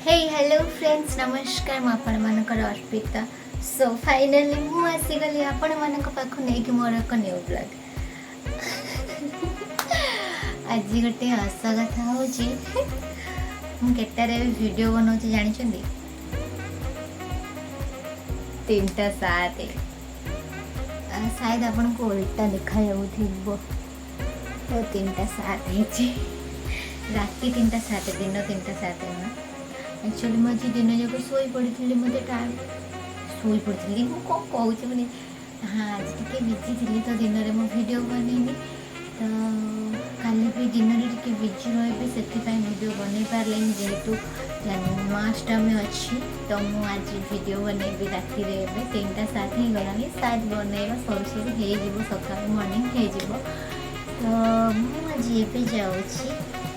हे hello friends नमस्कार मु आपण मानकर अर्पिता। सो फाइनली मु आसीगली आपण मानक पाख नहीं कि मोर एक न्यू ब्लॉग। आज गोटे हस कथा हूँ मु केटारे वीडियो बनाऊँ जानी 3टा 7 शायद आपन को उल्टा देखा जाऊँ तो 3टा 7 राति 3टा 7 दिन 3टा 7 एक्चुअली मुझे दिन जाक शोई पड़ी मत टाइम शोई पड़ी कौन कौच मैंने हाँ आज टे बिजी थी तो दिन में मो वीडियो बनईनी तो काली भी दिन में टे बिजी रही से वीडियो बन पारे जेहेतु जन्माष्टमी अच्छी तो मु आज वीडियो बनईबी राति 3टा 7 ही गलानी शायद बनइबा सरू सरू हो सका मॉर्निंग हो तो मुझे ये जाऊँगी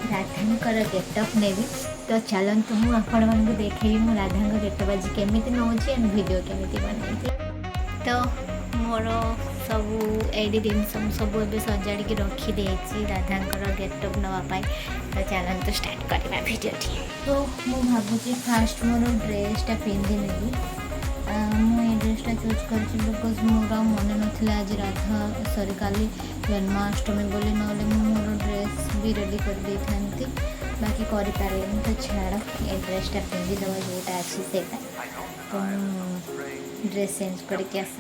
राधांकर गेटअप नेबी तो चलते हूँ आपण मानक देखी मु राधा गेटअप आज केमी नौची एंड वीडियो केमी बनई तो मोर सब एडी दिन सब सजाड़ी रखीदे राधांकर गेटअप नापी तो चलते स्टार्ट करवा वीडियो तो मुझे भावुँ फास्ट मोर ड्रेसटा पिंधि नेबी मुझे ड्रेसटा चूज कर बिकज मोर मन नाला आज राधा सॉरी काली जन्माष्टमी बोली ना मोर ड्रेस भी रेडी कर दे था बाकी करें तो छाड़ ये ड्रेसटा पिंधिदेवा जोटा अच्छी से तो ड्रेस चेंज करके आस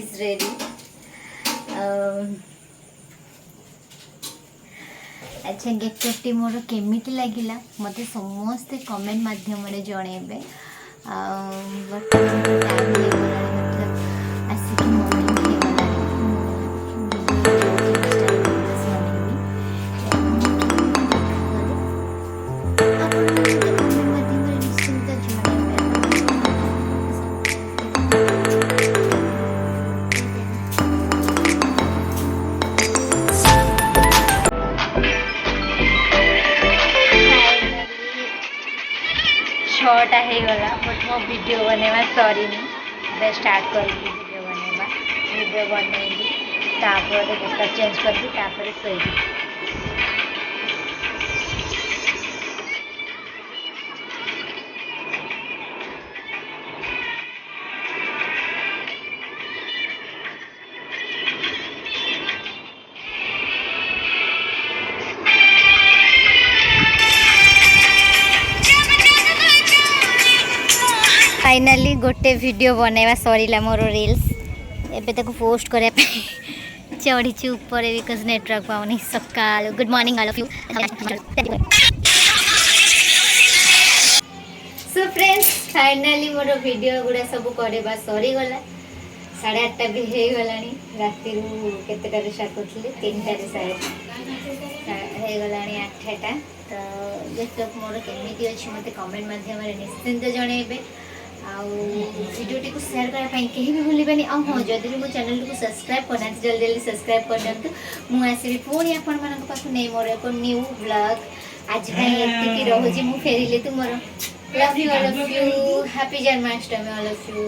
इज रेडी। अच्छा गेटअपटी मोर केमिति लगिला मते समस्ते कमेंट माध्यम जणेबे। बर्तमान टाइम मतलब आसिक मॉर्निंग छटा हो गला बट मो वीडियो बनवा सरी नहीं स्टार्ट कर वीडियो बनवा वीडियो बनैली गेटअप चेंज कर सोई। फाइनाली गोटे वीडियो बनवा सरीला मोर रील्स एबे ताको पोस्ट करने चढ़ी ऊपर बिकज नेटवर्क पाऊनी सकाल। Good morning all of you. So friends finally more video गुड़ा सब करवा सरी गला 8:30 भी हो गला राति केतटारे स्टार्ट करथिले 3टारे शायद हो गला 8टा। तो गेटअप मोर केमिति अछि मते कमेंट माध्यम निश्चिंत जणेबे। वीडियो को शेयर करने कहीं भी भूलिबानी। हाँ जदि भी मो चैनल को सब्सक्राइब करना जल्दी जल्दी सब्सक्राइब कर दिंतु। मुझे पुणी आपण पाख नहीं मोर एक न्यू ब्लॉग आज ये रोजी मु फेरिले तुमर। Love you all of you. Happy Janmashtami all of you.